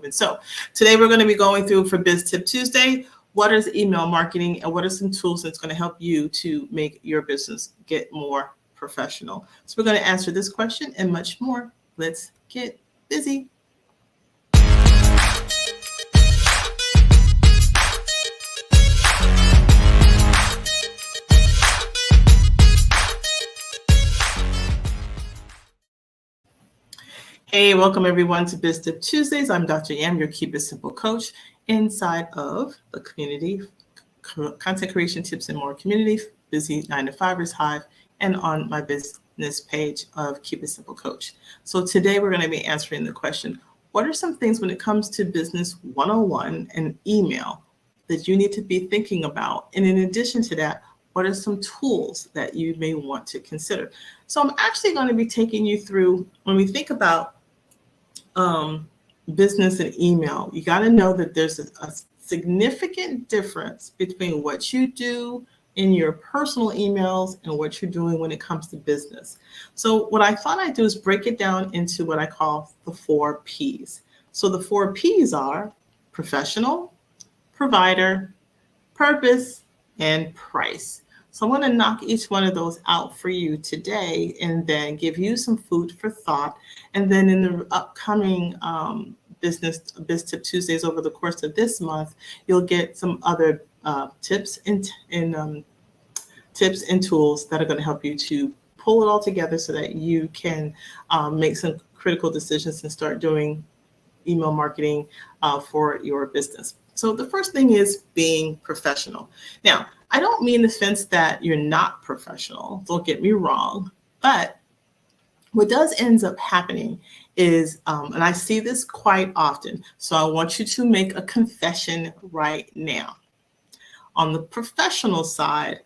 moving. So today we're going to be going through for Biz Tip Tuesday, what is email marketing and what are some tools that's going to help you to make your business get more professional. So we're going to answer this question and much more. Let's get busy. Hey, welcome everyone to Biz Tip Tuesdays. I'm Dr. Yam, your Keep It Simple coach inside of the community, content creation tips and more community, Busy 9to5ers Hive, and on my business page of Keep It Simple Coach. So today we're going to be answering the question, what are some things when it comes to business 101 and email that you need to be thinking about? And in addition to that, what are some tools that you may want to consider? So I'm actually going to be taking you through, when we think about business and email, you got to know that there's a significant difference between what you do in your personal emails and what you're doing when it comes to business. So what I thought I'd do is break it down into what I call the 4 Ps. So the 4 Ps are professional, provider, purpose, and price. So I'm going to knock each one of those out for you today and then give you some food for thought. And then in the upcoming Biz Tip Tuesdays over the course of this month, you'll get some other tips and tools that are going to help you to pull it all together so that you can make some critical decisions and start doing email marketing for your business. So the first thing is being professional. Now, I don't mean in the sense that you're not professional, don't get me wrong, but what does ends up happening is, and I see this quite often, so I want you to make a confession right now. On the professional side,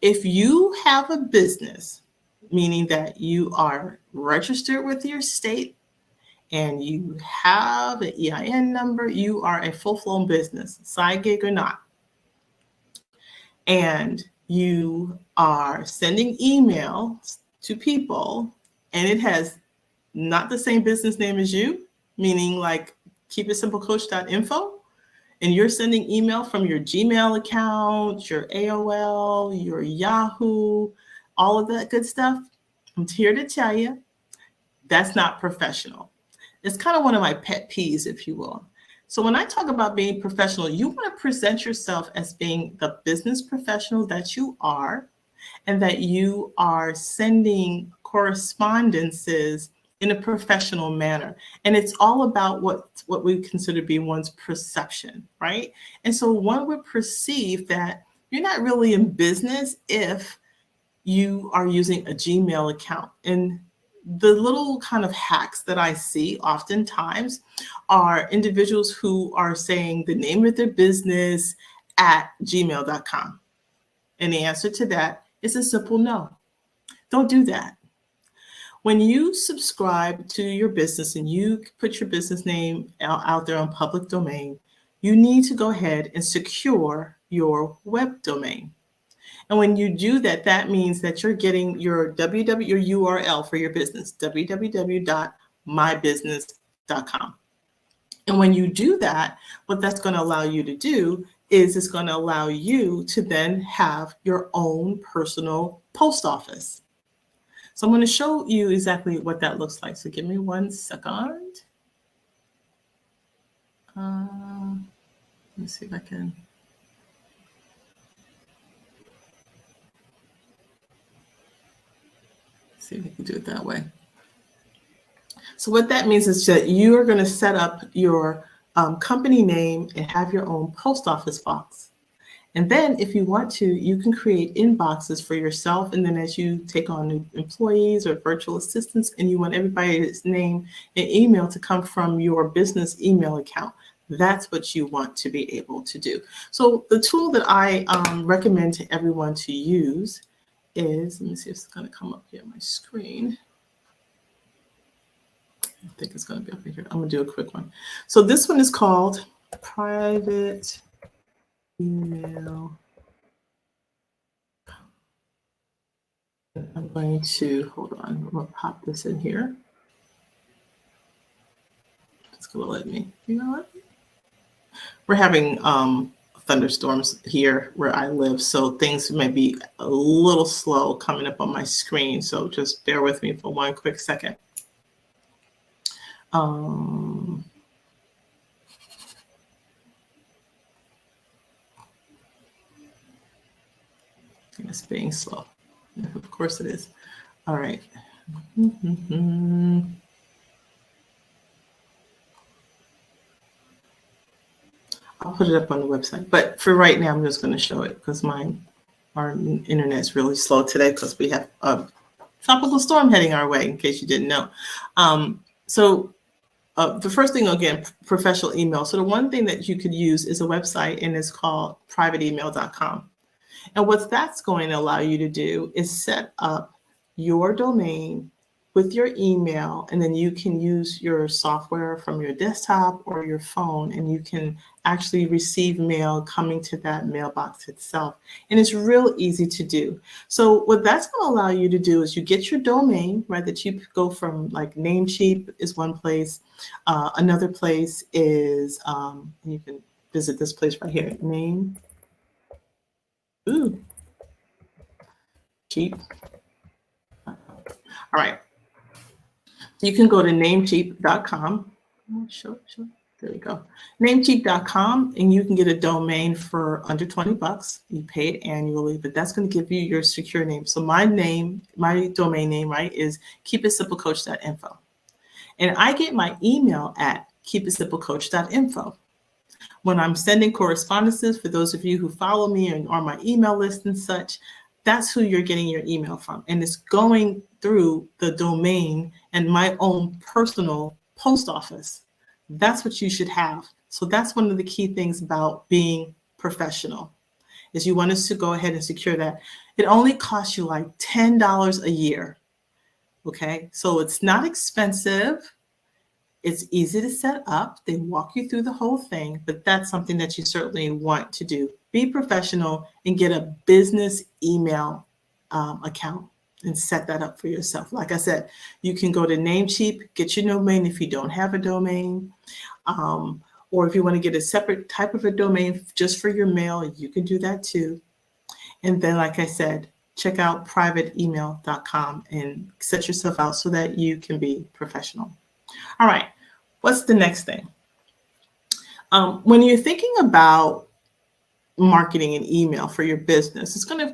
if you have a business, meaning that you are registered with your state, and you have an EIN number, you are a full-blown business, side gig or not. And you are sending emails to people and it has not the same business name as you, meaning like keepitsimplecoach.info, and you're sending email from your Gmail account, your AOL, your Yahoo, all of that good stuff. I'm here to tell you, that's not professional. It's kind of one of my pet peeves, if you will. So when I talk about being professional, you want to present yourself as being the business professional that you are, and that you are sending correspondences in a professional manner. And it's all about what we consider to be one's perception, right? And so one would perceive that you're not really in business if you are using a Gmail account. And the little kind of hacks that I see oftentimes are individuals who are saying the name of their business at gmail.com. And the answer to that is a simple no. Don't do that. When you subscribe to your business and you put your business name out there on public domain, you need to go ahead and secure your web domain. And when you do that, that means that you're getting your URL for your business, www.mybusiness.com. And when you do that, what that's going to allow you to do is it's going to allow you to then have your own personal post office. So I'm going to show you exactly what that looks like. So give me 1 second. Let me see if I can. See if we can do it that way. So what that means is that you are going to set up your company name and have your own post office box. And then if you want to, you can create inboxes for yourself. And then as you take on new employees or virtual assistants and you want everybody's name and email to come from your business email account, that's what you want to be able to do. So the tool that I recommend to everyone to use is, let me see if it's going to come up here on my screen. I think it's going to be up here. I'm going to do a quick one. So this one is called Private Email. I'm going to, hold on, I'm going to pop this in here. gonna let me. You know what? We're having thunderstorms here where I live, so things may be a little slow coming up on my screen. So just bear with me for one quick second. It's being slow. Of course it is. All right. I'll put it up on the website. But for right now, I'm just going to show it because our internet is really slow today because we have a tropical storm heading our way, in case you didn't know. So the first thing, again, professional email. So the one thing that you could use is a website, and it's called privateemail.com. And what that's going to allow you to do is set up your domain with your email, and then you can use your software from your desktop or your phone, and you can actually receive mail coming to that mailbox itself. And it's real easy to do. So what that's going to allow you to do is you get your domain, right, that you go from, like Namecheap is one place. Another place is, you can visit this place right here, Name. Ooh. Cheap. All right. You can go to namecheap.com. Sure. There we go. Namecheap.com, and you can get a domain for under 20 bucks. You pay it annually, but that's going to give you your secure name. So my domain name, right, is keepitsimplecoach.info. And I get my email at keepitsimplecoach.info. When I'm sending correspondences, for those of you who follow me and are on my email list and such, that's who you're getting your email from. And it's going through the domain and my own personal post office. That's what you should have. So that's one of the key things about being professional, is you want us to go ahead and secure that. It only costs you like $10 a year. Okay, so it's not expensive. It's easy to set up. They walk you through the whole thing, but that's something that you certainly want to do. Be professional and get a business email account and set that up for yourself. Like I said, you can go to Namecheap, get your domain if you don't have a domain, or if you want to get a separate type of a domain just for your mail, you can do that too. And then, like I said, check out privateemail.com and set yourself out so that you can be professional. All right, what's the next thing? When you're thinking about marketing and email for your business, it's going to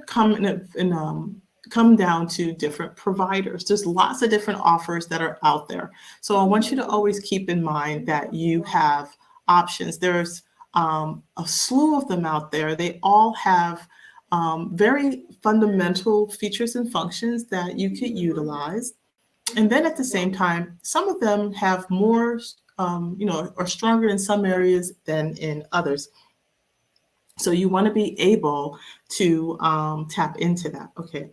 come down to different providers. There's lots of different offers that are out there. So I want you to always keep in mind that you have options. There's a slew of them out there. They all have very fundamental features and functions that you could utilize. And then at the same time, some of them have more, are stronger in some areas than in others. So you want to be able to tap into that. Okay,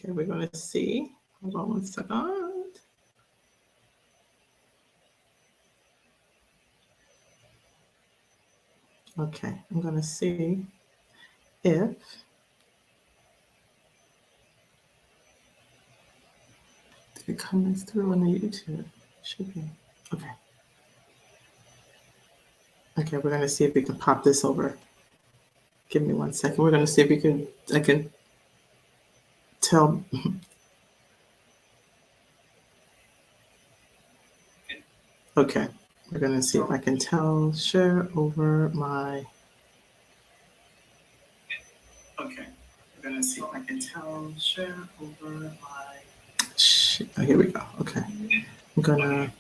we're going to see. Hold on one second. Okay, I'm going to see if it comes through on the YouTube. Should be. Okay. Okay, we're going to see if we can pop this over. Give me 1 second. We're going to see if I can tell. Okay, we're going to see if I can share over my. Okay, we're going to see if I can share over my. Oh, here we go. Okay, I'm going to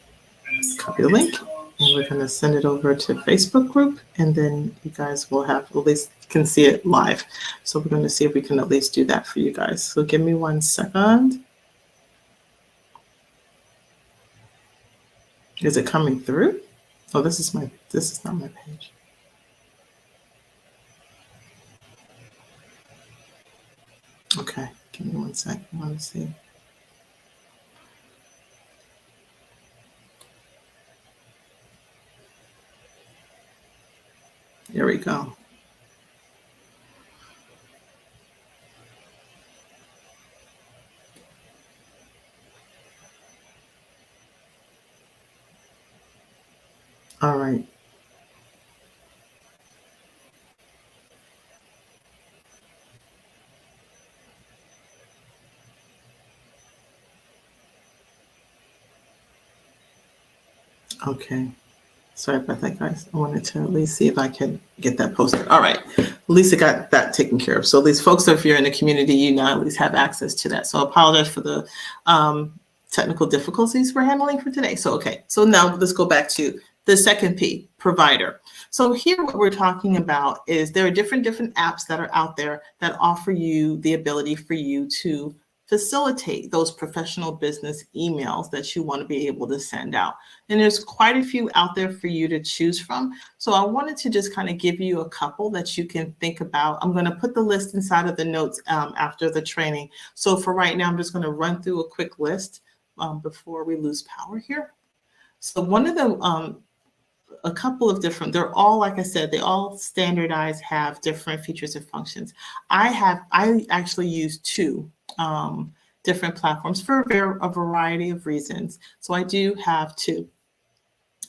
copy the link, and we're going to send it over to Facebook group, and then you guys will have, at least can see it live. So we're going to see if we can at least do that for you guys. So give me 1 second. Is it coming through? Oh, this is not my page. Okay, give me 1 second. I want to see. There we go. All right. Okay. Sorry about that, guys. I wanted to at least see if I can get that posted. All right. At least I got that taken care of. So at least folks, if you're in the community, you now at least have access to that. So I apologize for the technical difficulties we're handling for today. So, okay. So now let's go back to the second P, provider. So here what we're talking about is there are different apps that are out there that offer you the ability for you to facilitate those professional business emails that you want to be able to send out. And there's quite a few out there for you to choose from. So I wanted to just kind of give you a couple that you can think about. I'm going to put the list inside of the notes after the training. So for right now, I'm just going to run through a quick list before we lose power here. So one of the a couple of different, they're all, like I said, they all standardized, have different features and functions. I actually use two different platforms for a variety of reasons. So I do have two.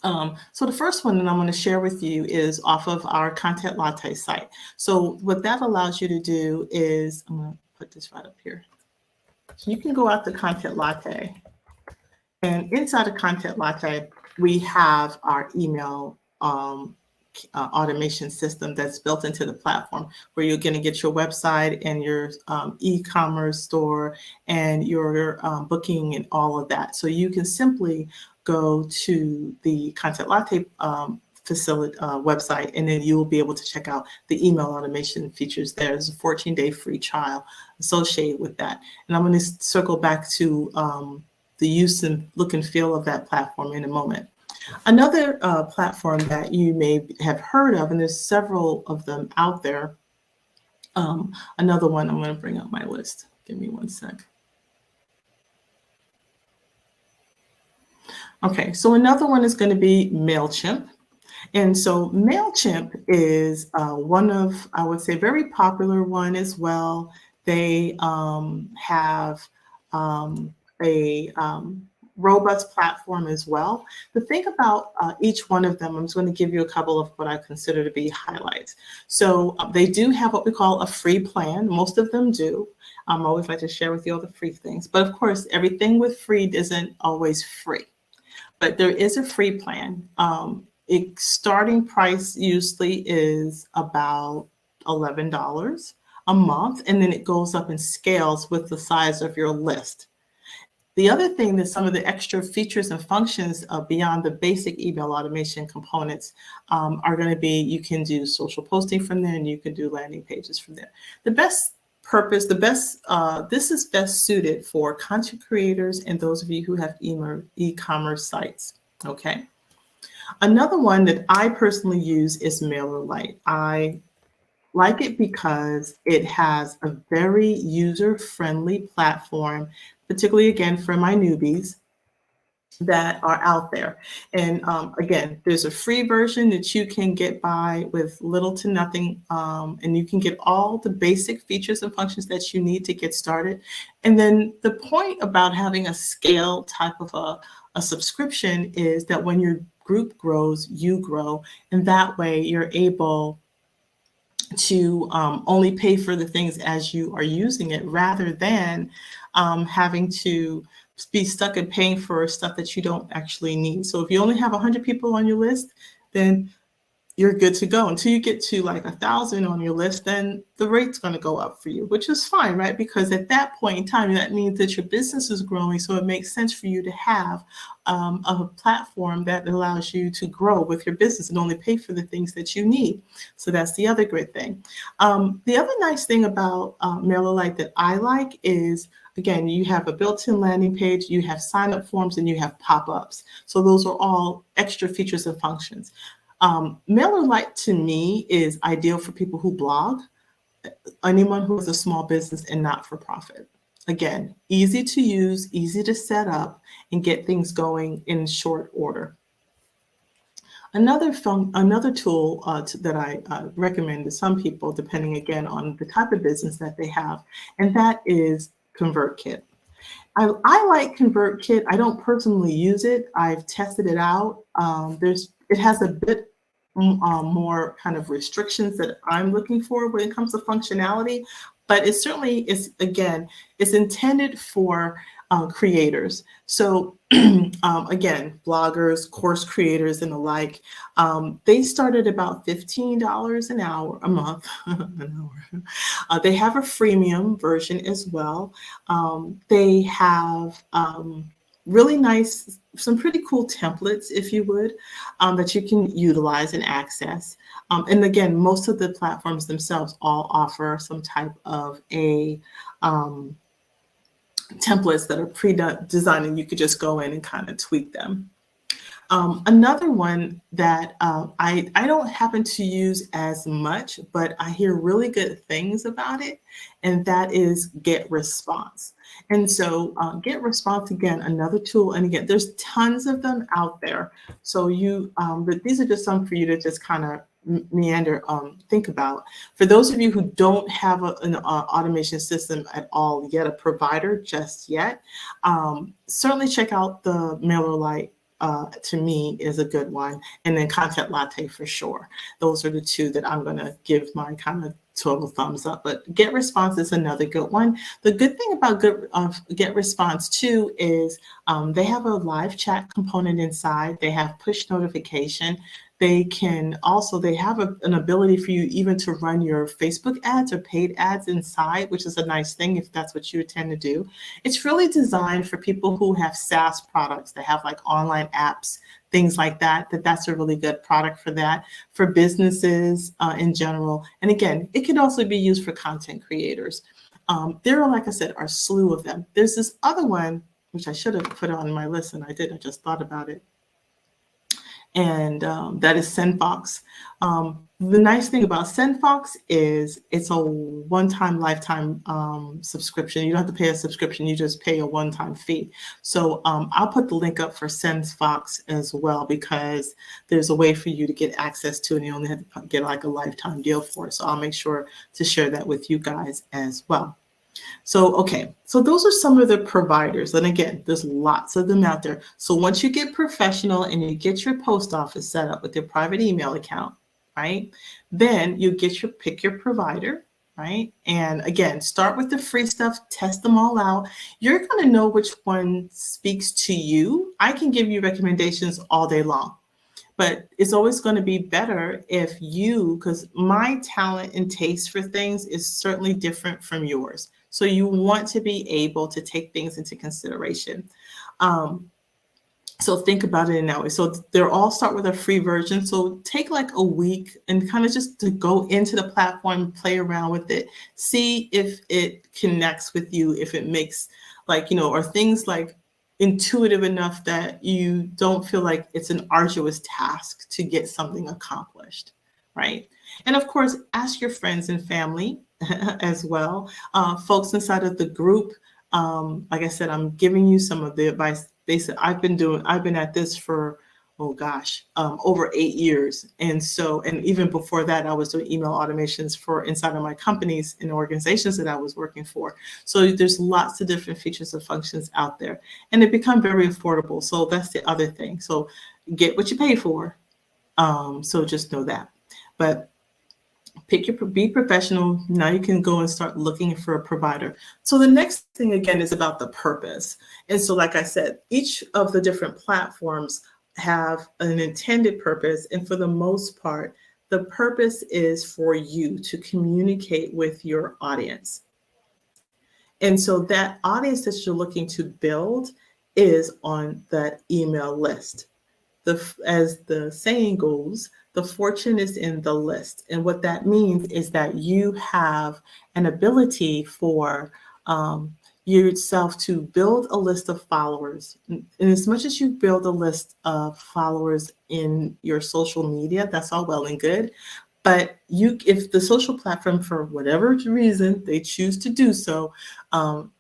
So the first one that I'm going to share with you is off of our Content Latte site. So what that allows you to do is, I'm going to put this right up here. So you can go out to Content Latte, and inside of Content Latte, we have our email automation system that's built into the platform, where you're going to get your website and your e-commerce store and your booking and all of that. So you can simply go to the Content Latte facility website, and then you will be able to check out the email automation features. There's a 14-day free trial associated with that. And I'm going to circle back to the use and look and feel of that platform in a moment. Another platform that you may have heard of, and there's several of them out there. Another one, I'm going to bring up my list. Give me one sec. Okay, so another one is going to be MailChimp. And so MailChimp is one of, I would say, very popular one as well. They have a robust platform as well. The thing about each one of them, I'm just going to give you a couple of what I consider to be highlights. So they do have what we call a free plan. Most of them do. I always like to share with you all the free things. But of course, everything with free isn't always free. But there is a free plan. Its starting price usually is about $11 a month, and then it goes up in scales with the size of your list. The other thing that some of the extra features and functions beyond the basic email automation components are going to be, you can do social posting from there, and you can do landing pages from there. The best purpose, this is best suited for content creators and those of you who have e-commerce sites. Okay. Another one that I personally use is MailerLite. I like it because it has a very user-friendly platform, particularly again for my newbies that are out there. And again, there's a free version that you can get by with little to nothing, and you can get all the basic features and functions that you need to get started. And then the point about having a scale type of a subscription is that when your group grows, you grow, and that way you're able to only pay for the things as you are using it, rather than having to be stuck in paying for stuff that you don't actually need. So if you only have 100 people on your list, then you're good to go. Until you get to like 1,000 on your list, then the rate's going to go up for you, which is fine, right? Because at that point in time, that means that your business is growing. So it makes sense for you to have a platform that allows you to grow with your business and only pay for the things that you need. So that's the other great thing. The other nice thing about MailerLite that I like is, again, you have a built-in landing page, you have sign-up forms, and you have pop-ups. So those are all extra features and functions. MailerLite to me is ideal for people who blog, anyone who has a small business and not-for-profit. Again, easy to use, easy to set up, and get things going in short order. Another tool that I recommend to some people, depending again on the type of business that they have, and that is ConvertKit. I like ConvertKit. I don't personally use it. I've tested it out. It has a bit more kind of restrictions that I'm looking for when it comes to functionality, but it certainly is, again, it's intended for creators. So again, bloggers, course creators, and the like. They start at about $15 an hour, a month, an hour. They have a freemium version as well. They have really nice, some pretty cool templates, if you would, that you can utilize and access. And again, most of the platforms themselves all offer some type of a templates that are pre-designed, and you could just go in and kind of tweak them. Another one that I don't happen to use as much, but I hear really good things about it, and that is GetResponse. And so GetResponse, again, another tool. And again, there's tons of them out there. So but these are just some for you to just kind of meander, think about. For those of you who don't have an automation system at all yet, a provider just yet, certainly check out the MailerLite. To me is a good one, and then Content Latte for sure. Those are the two that I'm going to give my kind of total thumbs up. But GetResponse is another good one. The good thing about GetResponse too is they have a live chat component inside. They have push notification. They have an ability for you even to run your Facebook ads or paid ads inside, which is a nice thing if that's what you tend to do. It's really designed for people who have SaaS products that have like online apps, things like that, that's a really good product for that, for businesses in general. And again, it can also be used for content creators. There are, like I said, are a slew of them. There's this other one, which I should have put on my list, and I didn't, I just thought about it. And that is SendFox. The nice thing about SendFox is it's a one-time lifetime subscription. You don't have to pay a subscription, you just pay a one-time fee. So I'll put the link up for SendFox as well, because there's a way for you to get access to it, and you only have to get like a lifetime deal for it. So I'll make sure to share that with you guys as well. So, okay, so those are some of the providers. And again, there's lots of them out there. So once you get professional and you get your post office set up with your private email account, right? Then you pick your provider, right? And again, start with the free stuff, test them all out. You're going to know which one speaks to you. I can give you recommendations all day long, but it's always going to be better if because my talent and taste for things is certainly different from yours. So you want to be able to take things into consideration. So think about it in that way. So they're all start with a free version. So take like a week and kind of just to go into the platform, play around with it, see if it connects with you, if it makes or things like intuitive enough that you don't feel like it's an arduous task to get something accomplished, right? And of course, ask your friends and family as well. Folks inside of the group, like I said, I'm giving you some of the advice. They said I've been at this for, oh gosh, over 8 years. And even before that, I was doing email automations for inside of my companies and organizations that I was working for. So there's lots of different features and functions out there, and it become very affordable. So that's the other thing. So get what you pay for. So just know that. But be professional. Now you can go and start looking for a provider. So the next thing again is about the purpose. And so, like I said, each of the different platforms have an intended purpose. And for the most part, the purpose is for you to communicate with your audience. And so that audience that you're looking to build is on that email list. As the saying goes, the fortune is in the list. And what that means is that you have an ability for yourself to build a list of followers. And as much as you build a list of followers in your social media, that's all well and good. But if the social platform, for whatever reason they choose to do so,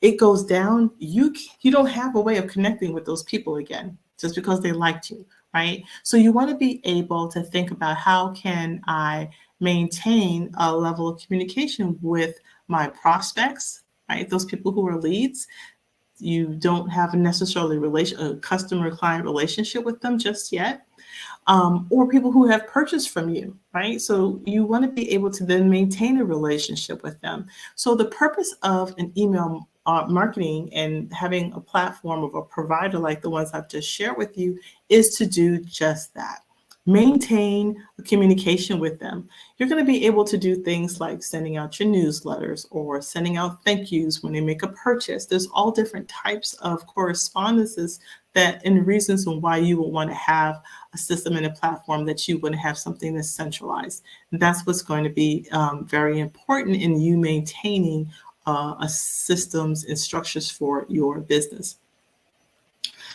it goes down, you don't have a way of connecting with those people again, just because they liked you. Right? So you want to be able to think about, how can I maintain a level of communication with my prospects, right? Those people who are leads, you don't have necessarily a customer-client relationship with them just yet, or people who have purchased from you, right? So you want to be able to then maintain a relationship with them. So the purpose of an email marketing and having a platform of a provider like the ones I've just shared with you is to do just that. Maintain a communication with them. You're going to be able to do things like sending out your newsletters or sending out thank yous when they make a purchase. There's all different types of correspondences that and reasons why you would want to have a system and a platform that you want to have something that's centralized. And that's what's going to be very important in you maintaining a systems and structures for your business.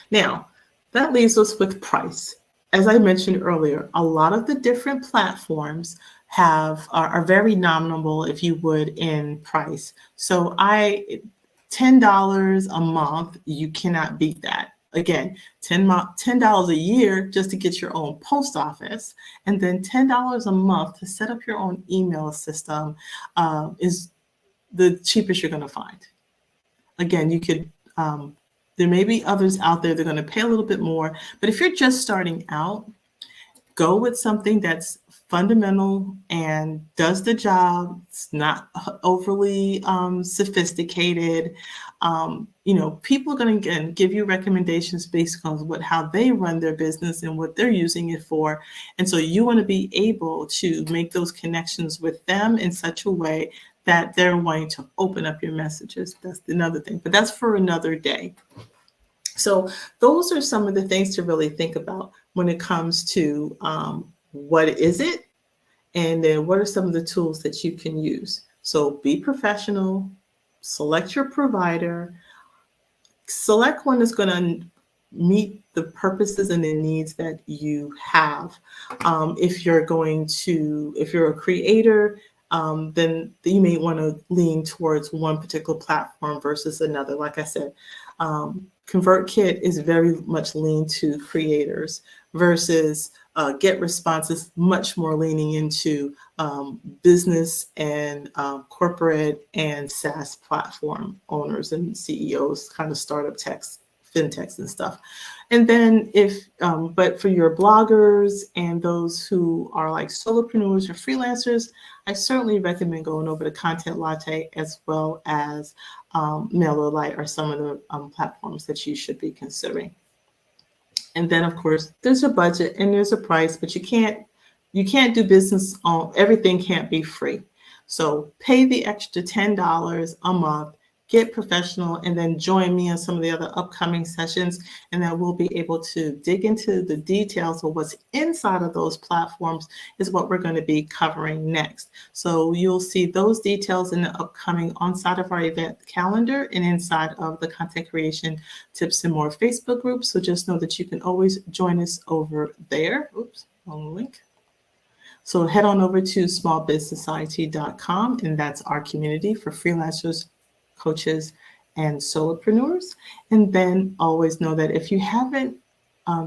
Now, that leaves us with price. As I mentioned earlier, a lot of the different platforms are very nominal, if you would, in price. So $10 a month, you cannot beat that. Again, $10 a year just to get your own post office, and then $10 a month to set up your own email system is the cheapest you're going to find. Again, you could there may be others out there that are going to pay a little bit more, but if you're just starting out, go with something that's fundamental and does the job. It's not overly sophisticated. People are going to give you recommendations based on how they run their business and what they're using it for. And so you want to be able to make those connections with them in such a way that they're wanting to open up your messages. That's another thing, but that's for another day. So those are some of the things to really think about when it comes to what is it, and then what are some of the tools that you can use. So be professional, select your provider, select one that's going to meet the purposes and the needs that you have. If you're a creator, then you may want to lean towards one particular platform versus another. Like I said, ConvertKit is very much lean to creators versus GetResponse is much more leaning into business and corporate and SaaS platform owners and CEOs, kind of startup techs, fintechs and stuff. And then but for your bloggers and those who are like solopreneurs or freelancers, I certainly recommend going over to Content Latte as well as MailerLite are some of the platforms that you should be considering. And then, of course, there's a budget and there's a price, but you can't do business on everything. Can't be free. So pay the extra $10 a month, get professional, and then join me on some of the other upcoming sessions, and then we'll be able to dig into the details of what's inside of those platforms is what we're going to be covering next. So you'll see those details in the upcoming onside of our event calendar and inside of the Content Creation Tips and More Facebook group. So just know that you can always join us over there. Oops, wrong link. So head on over to smallbizsociety.com, and that's our community for freelancers, coaches, and solopreneurs. And then always know that if you haven't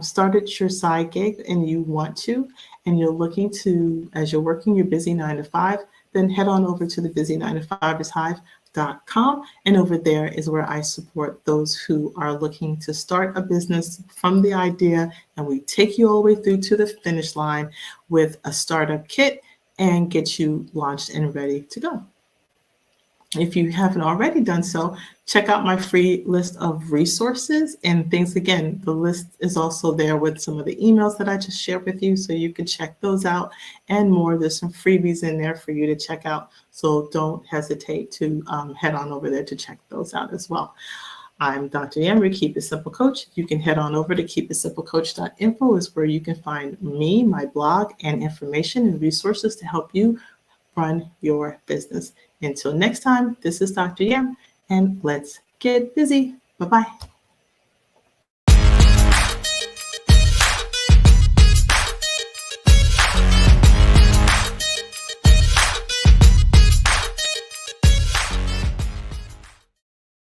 started your side gig and you want to, and you're looking to, as you're working your busy 9-to-5, then head on over to the busy9to5ishive.com. And over there is where I support those who are looking to start a business from the idea, and we take you all the way through to the finish line with a startup kit and get you launched and ready to go. If you haven't already done so, check out my free list of resources and things. Again, the list is also there with some of the emails that I just shared with you, so you can check those out and more. There's some freebies in there for you to check out, so don't hesitate to head on over there to check those out as well. I'm Dr. Yam, Keep It Simple Coach. You can head on over to keepitsimplecoach.info is where you can find me, my blog, and information and resources to help you run your business. Until next time, this is Dr. Yam, and let's get busy. Bye-bye.